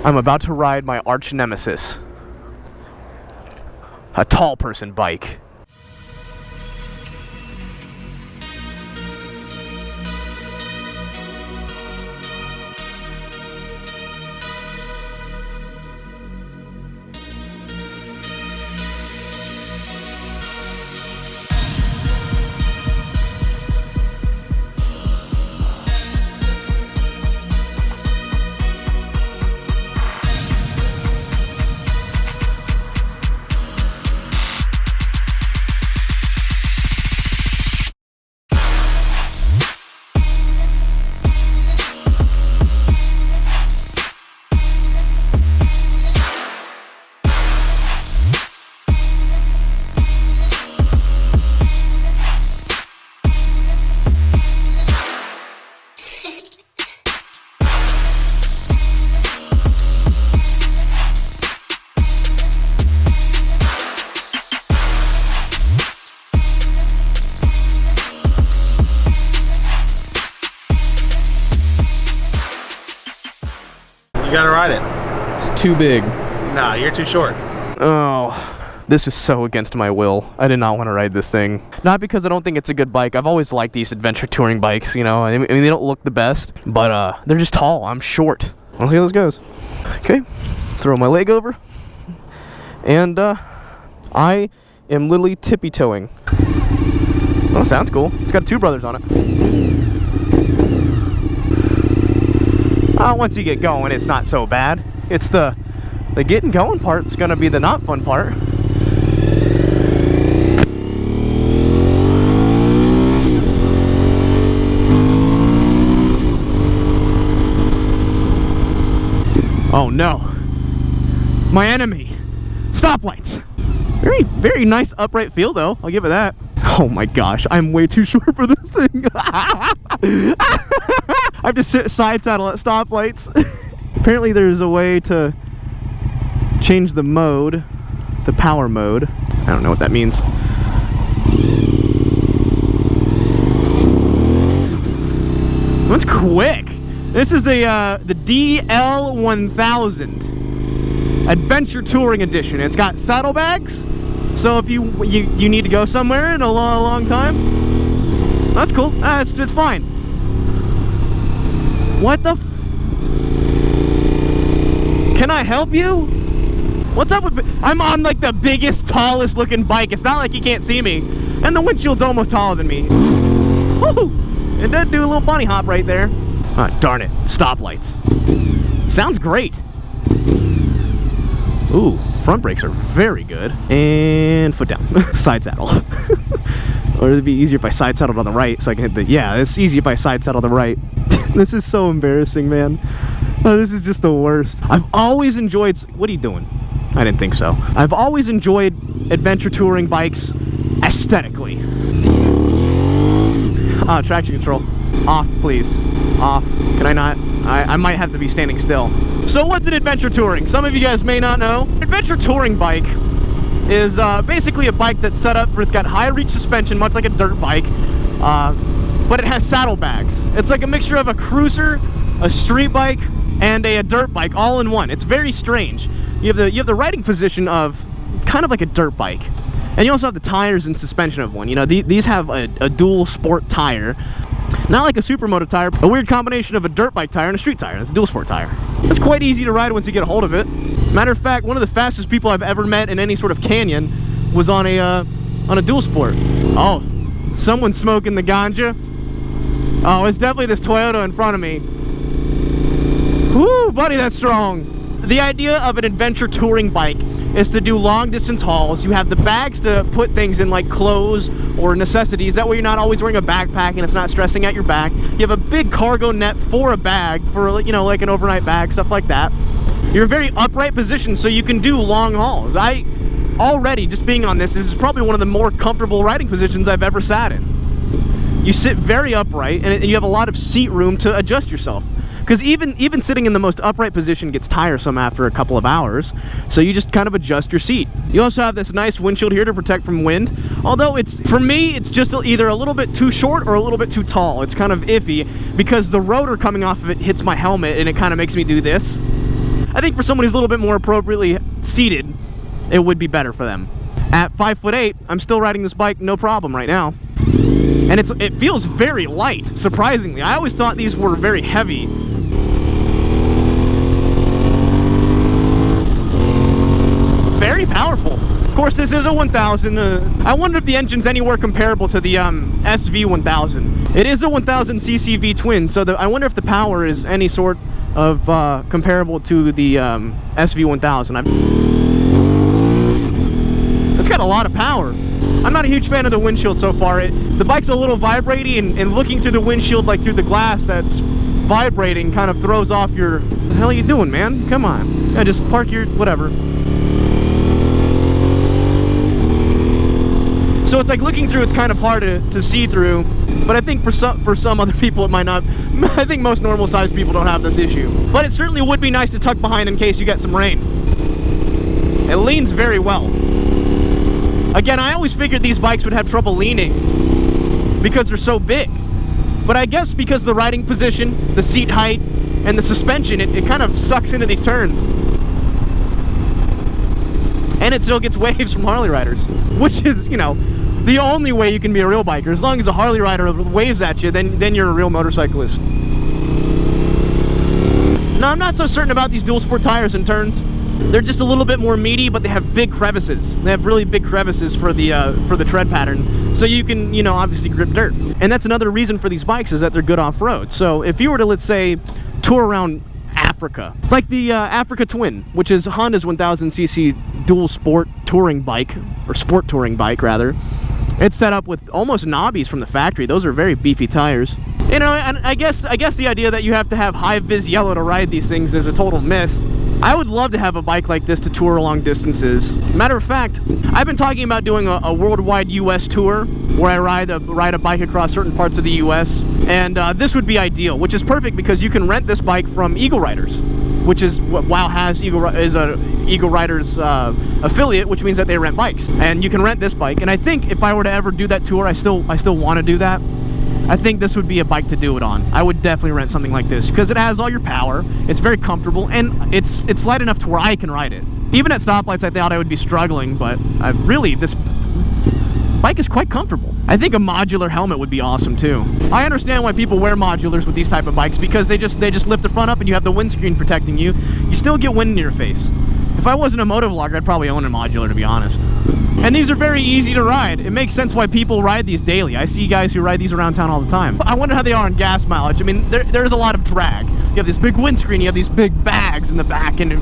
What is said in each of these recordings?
I'm about to ride my arch nemesis. A tall person bike. You gotta ride it. It's too big. Nah, you're too short. Oh, this is so against my will. I did not want to ride this thing. Not because I don't think it's a good bike. I've always liked these adventure touring bikes, you know. I mean, they don't look the best, but they're just tall. I'm short. Let's see how this goes. Okay, throw my leg over. And I am literally tippy-toeing. Oh, sounds cool. It's got two brothers on it. Once you get going, it's not so bad. It's the getting going part's gonna be the not fun part. Oh no. My enemy. Stoplights. Very, very nice upright feel though. I'll give it that. Oh my gosh, I'm way too short for this thing. I have to sit side saddle at stoplights. Apparently there's a way to change the mode to power mode. I don't know what that means. That's quick. This is the DL1000 Adventure Touring Edition. It's got saddlebags, so if you need to go somewhere in a long time, that's cool. It's fine. What the f... Can I help you? What's up with... I'm on like the biggest, tallest looking bike. It's not like you can't see me. And the windshield's almost taller than me. Woo! It did do a little bunny hop right there. Ah, darn it. Stoplights. Sounds great. Ooh, front brakes are very good. And foot down. Side saddle. Or it'd be easier if I side saddled on the right so I can hit the... Yeah, it's easy if I side saddle the right. This is so embarrassing, man. Oh, this is just the worst. I've always enjoyed... What are you doing? I didn't think so. I've always enjoyed adventure touring bikes aesthetically. Traction control. Off, please. Off. Can I not? I might have to be standing still. So what's an adventure touring? Some of you guys may not know. Adventure touring bike is basically a bike that's set up for... It's got high reach suspension, much like a dirt bike. But it has saddlebags. It's like a mixture of a cruiser, a street bike, and a dirt bike all in one. It's very strange. You have the riding position of kind of like a dirt bike, and you also have the tires and suspension of one. You know, these have a dual sport tire, not like a supermoto tire, a weird combination of a dirt bike tire and a street tire. It's a dual sport tire. It's quite easy to ride once you get a hold of it. Matter of fact, one of the fastest people I've ever met in any sort of canyon was on a dual sport. Oh, someone's smoking the ganja. Oh, it's definitely this Toyota in front of me. Whoo, buddy, that's strong. The idea of an adventure touring bike is to do long distance hauls. You have the bags to put things in like clothes or necessities. That way you're not always wearing a backpack and it's not stressing out your back. You have a big cargo net for a bag, for, you know, like an overnight bag, stuff like that. You're very upright position so you can do long hauls. Already, just being on this is probably one of the more comfortable riding positions I've ever sat in. You sit very upright, and you have a lot of seat room to adjust yourself. Because even sitting in the most upright position gets tiresome after a couple of hours, so you just kind of adjust your seat. You also have this nice windshield here to protect from wind, although for me, it's just either a little bit too short or a little bit too tall. It's kind of iffy, because the rotor coming off of it hits my helmet, and it kind of makes me do this. I think for someone who's a little bit more appropriately seated, it would be better for them. At 5'8", I'm still riding this bike no problem right now. And it feels very light, surprisingly. I always thought these were very heavy. Very powerful. Of course, this is a 1000. I wonder if the engine's anywhere comparable to the SV1000. It is a 1000cc V-twin, so I wonder if the power is any sort of comparable to the SV1000. It's got a lot of power. I'm not a huge fan of the windshield so far. The bike's a little vibrating, and looking through the windshield, like through the glass that's vibrating, kind of throws off your... What the hell are you doing, man? Come on. Yeah, just park your... whatever. So it's like looking through, it's kind of hard to see through, but I think for some other people it might not. I think most normal sized people don't have this issue. But it certainly would be nice to tuck behind in case you get some rain. It leans very well. Again, I always figured these bikes would have trouble leaning because they're so big. But I guess because of the riding position, the seat height, and the suspension, it kind of sucks into these turns. And it still gets waves from Harley riders, which is, you know, the only way you can be a real biker. As long as a Harley rider waves at you, then you're a real motorcyclist. Now, I'm not so certain about these dual sport tires and turns. They're just a little bit more meaty, but they have big crevices. They have really big crevices for the tread pattern, so you can, you know, obviously grip dirt. And that's another reason for these bikes, is that they're good off-road. So if you were to, let's say, tour around Africa, like the Africa Twin, which is Honda's 1000cc dual sport touring bike, or sport touring bike rather. It's set up with almost knobbies from the factory. Those are very beefy tires. You know, and I guess the idea that you have to have high-vis yellow to ride these things is a total myth. I would love to have a bike like this to tour long distances. Matter of fact, I've been talking about doing a worldwide US tour where I ride a bike across certain parts of the US, and this would be ideal, which is perfect because you can rent this bike from Eagle Riders, which is what WOW has. Is a Eagle Riders affiliate, which means that they rent bikes, and you can rent this bike. And I think if I were to ever do that tour, I still want to do that. I think this would be a bike to do it on. I would definitely rent something like this because it has all your power, it's very comfortable, and it's light enough to where I can ride it. Even at stoplights I thought I would be struggling, but this bike is quite comfortable. I think a modular helmet would be awesome too. I understand why people wear modulars with these type of bikes, because they just lift the front up and you have the windscreen protecting you. You still get wind in your face. If I wasn't a motovlogger, I'd probably own a modular, to be honest. And these are very easy to ride. It makes sense why people ride these daily. I see guys who ride these around town all the time. I wonder how they are on gas mileage. I mean, there's a lot of drag. You have this big windscreen, you have these big bags in the back, and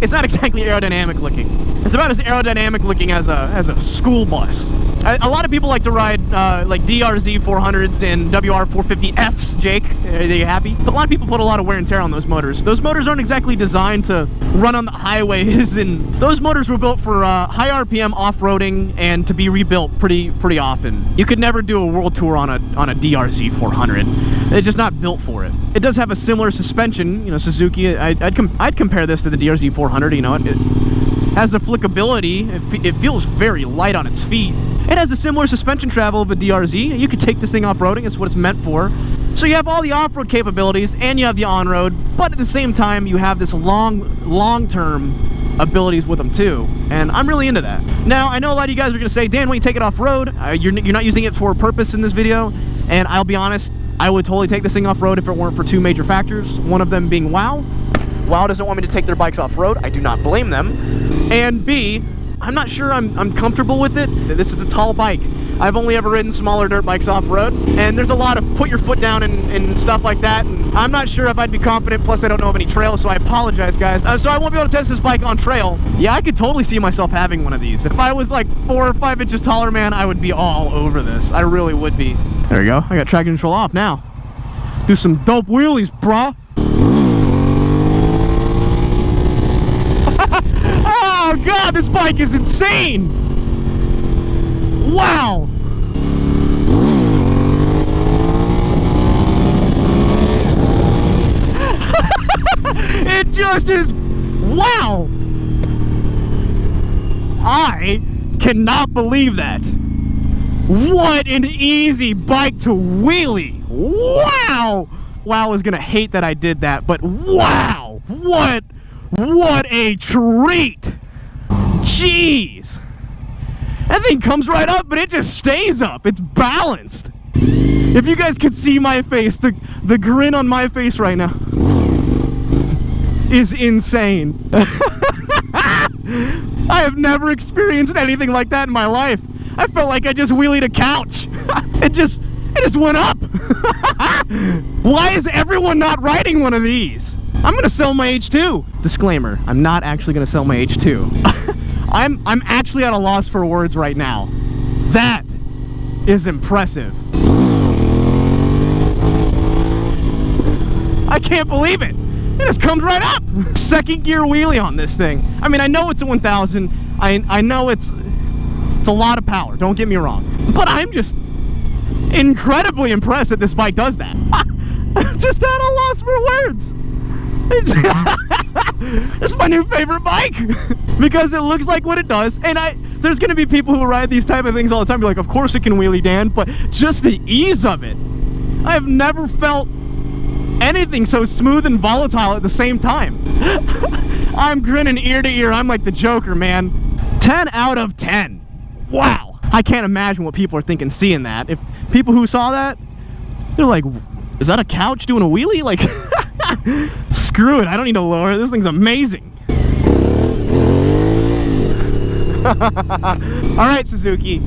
it's not exactly aerodynamic looking. It's about as aerodynamic looking as a school bus. A lot of people like to ride like DRZ 400s and WR 450Fs, Jake. Are you happy? But a lot of people put a lot of wear and tear on those motors. Those motors aren't exactly designed to run on the highways, and those motors were built for high RPM off-roading and to be rebuilt pretty often. You could never do a world tour on a DRZ 400. It's just not built for it. It does have a similar suspension, you know, Suzuki. I'd compare this to the DRZ 400. You know, it has the flickability. It feels very light on its feet. It has a similar suspension travel of a DRZ. You could take this thing off-roading. It's what it's meant for. So you have all the off-road capabilities and you have the on-road, but at the same time you have this long-term abilities with them too, and I'm really into that. Now, I know a lot of you guys are gonna say, Dan, when you take it off-road, you're not using it for a purpose in this video, and I'll be honest, I would totally take this thing off-road if it weren't for two major factors, one of them being WOW. WOW doesn't want me to take their bikes off-road. I do not blame them. And B, I'm not sure I'm comfortable with it. This is a tall bike. I've only ever ridden smaller dirt bikes off-road, and there's a lot of put your foot down and stuff like that, and I'm not sure if I'd be confident, plus I don't know of any trails, so I apologize, guys. So I won't be able to test this bike on trail. Yeah, I could totally see myself having one of these. If I was like 4 or 5 inches taller, man, I would be all over this. I really would be. There we go. I got traction control off now. Do some dope wheelies, brah. Oh God, this bike is insane! Wow! It just is, wow! I cannot believe that. What an easy bike to wheelie! Wow! WOW is gonna hate that I did that, but wow! What What a treat! Jeez! That thing comes right up, but it just stays up. It's balanced. If you guys could see my face, the grin on my face right now is insane. I have never experienced anything like that in my life. I felt like I just wheelied a couch. It just went up. Why is everyone not riding one of these? I'm gonna sell my H2. Disclaimer, I'm not actually gonna sell my H2. I'm actually at a loss for words right now. That is impressive. I can't believe it. It just comes right up. Second gear wheelie on this thing. I mean, I know it's a 1000. I know it's a lot of power, don't get me wrong. But I'm just incredibly impressed that this bike does that. Just at a loss for words. This is my new favorite bike because it looks like what it does. And there's gonna be people who ride these type of things all the time, be like, of course it can wheelie, Dan, but just the ease of it. I have never felt anything so smooth and volatile at the same time. I'm grinning ear to ear. I'm like the Joker, man. 10 out of 10. Wow. I can't imagine what people are thinking seeing that. If people who saw that, they're like, is that a couch doing a wheelie? Like, screw it. I don't need to lower it. This thing's amazing. All right, Suzuki.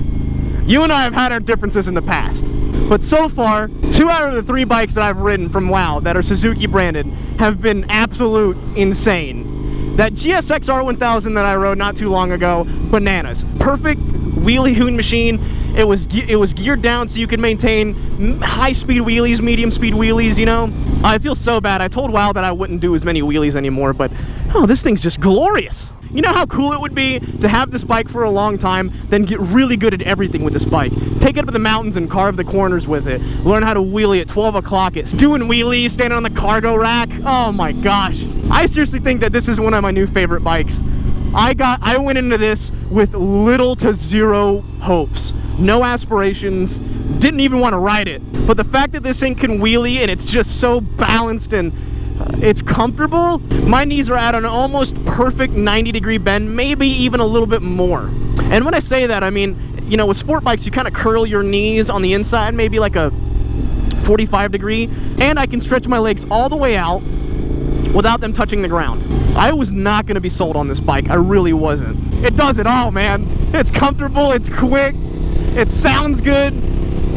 You and I have had our differences in the past. But so far, 2 out of the 3 bikes that I've ridden from WOW that are Suzuki branded have been absolute insane. That GSX R1000 that I rode not too long ago, bananas. Perfect wheelie hoon machine. It was geared down so you could maintain high-speed wheelies, medium-speed wheelies, you know? I feel so bad. I told WOW that I wouldn't do as many wheelies anymore, but oh, this thing's just glorious. You know how cool it would be to have this bike for a long time, then get really good at everything with this bike. Take it up to the mountains and carve the corners with it. Learn how to wheelie at 12 o'clock. It's doing wheelies, standing on the cargo rack. Oh my gosh. I seriously think that this is one of my new favorite bikes. I went into this with little to zero hopes. No aspirations. Didn't even want to ride it. But the fact that this thing can wheelie and it's just so balanced and it's comfortable. My knees are at an almost perfect 90-degree bend, maybe even a little bit more. And when I say that, I mean, you know, with sport bikes, you kind of curl your knees on the inside, maybe like a 45-degree, and I can stretch my legs all the way out without them touching the ground. I was not going to be sold on this bike. I really wasn't. It does it all, man. It's comfortable, it's quick, it sounds good,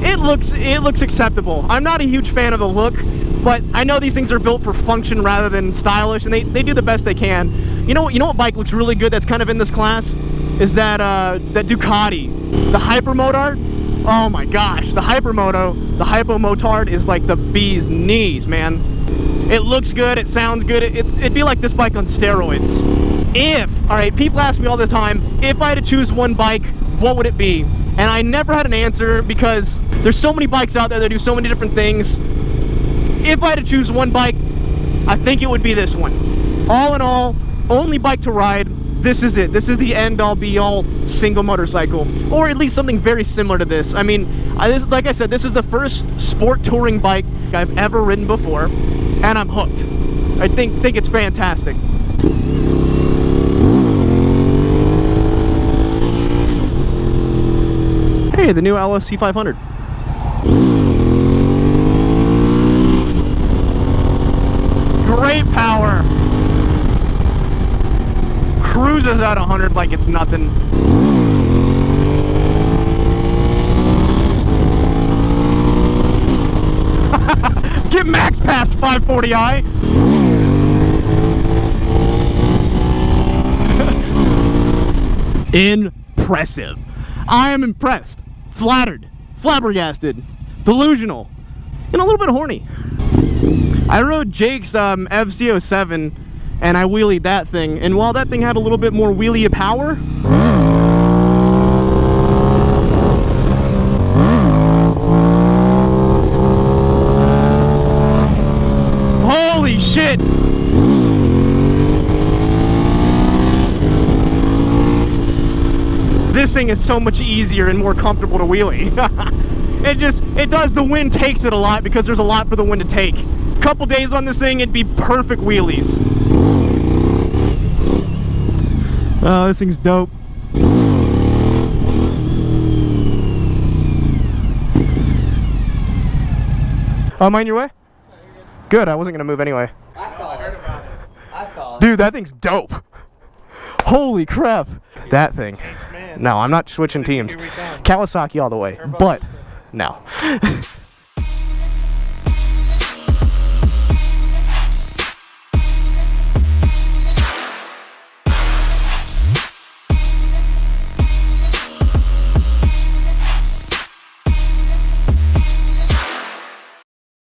it looks acceptable. I'm not a huge fan of the look, but I know these things are built for function rather than stylish, and they do the best they can. You know what bike looks really good that's kind of in this class? Is that Ducati, the Hypermotard. Oh my gosh, the Hypermotard is like the bee's knees, man. It looks good, it sounds good, it'd be like this bike on steroids. Alright, people ask me all the time, if I had to choose one bike, what would it be? And I never had an answer because there's so many bikes out there that do so many different things. If I had to choose one bike, I think it would be this one. All in all, only bike to ride, this is it. This is the end-all, be-all single motorcycle, or at least something very similar to this. I mean, like I said, this is the first sport touring bike I've ever ridden before, and I'm hooked. I think it's fantastic. Hey, the new LSC 500. Great power. Cruises at 100 like it's nothing. Get max past 540i. Impressive. I am impressed, flattered, flabbergasted, delusional, and a little bit horny. I rode Jake's FZ07 and I wheelied that thing, and while that thing had a little bit more wheelie power, holy shit! This thing is so much easier and more comfortable to wheelie. It does, the wind takes it a lot because there's a lot for the wind to take. Couple days on this thing, it'd be perfect wheelies. Oh, this thing's dope. Oh, am I in your way? Good, I wasn't gonna move anyway. I saw it. I saw it. Dude, that thing's dope. Holy crap. That thing. No, I'm not switching teams. Kawasaki all the way, but no.